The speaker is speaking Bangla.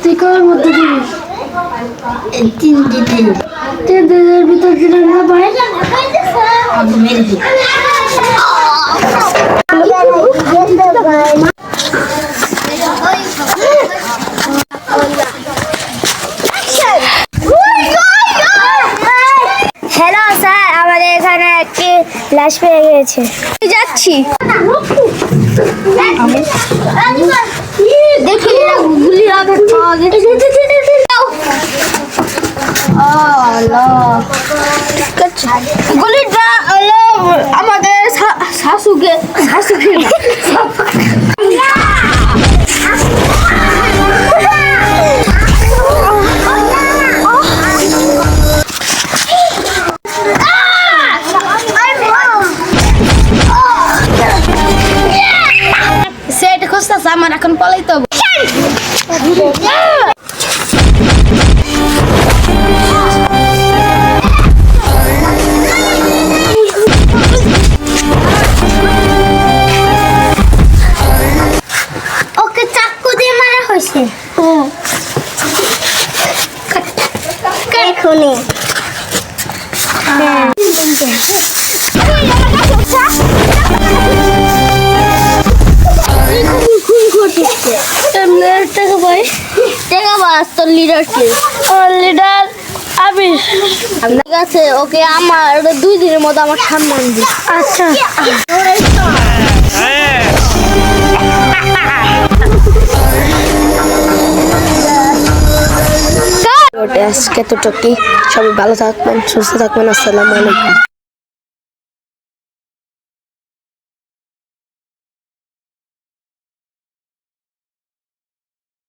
তুই কবের মধ্যে দিবি? 3 দিনের ভিতর দিলে না ভাই আমি মেরে দিই। হ্যালো স্যার, আমাদের এখানে একটি লাশ পেয়ে গিয়েছে। যাচ্ছি দেখি গুলি গুলিটা হলো আমাদের শাশুকে সেটা খুঁজতেছে, আমার এখন পলাইতে হবে। ওকে চাকু দিয়ে মারা হয়েছে এখনই। লিডার আবির আপনার কাছে ওকে আমার 2 দিনের মধ্যে আমার সম্মান দি। আচ্ছা আজকে তো সবাই ভালো থাকবেন, সুস্থ থাকবেন। আসসালামু আলাইকুম।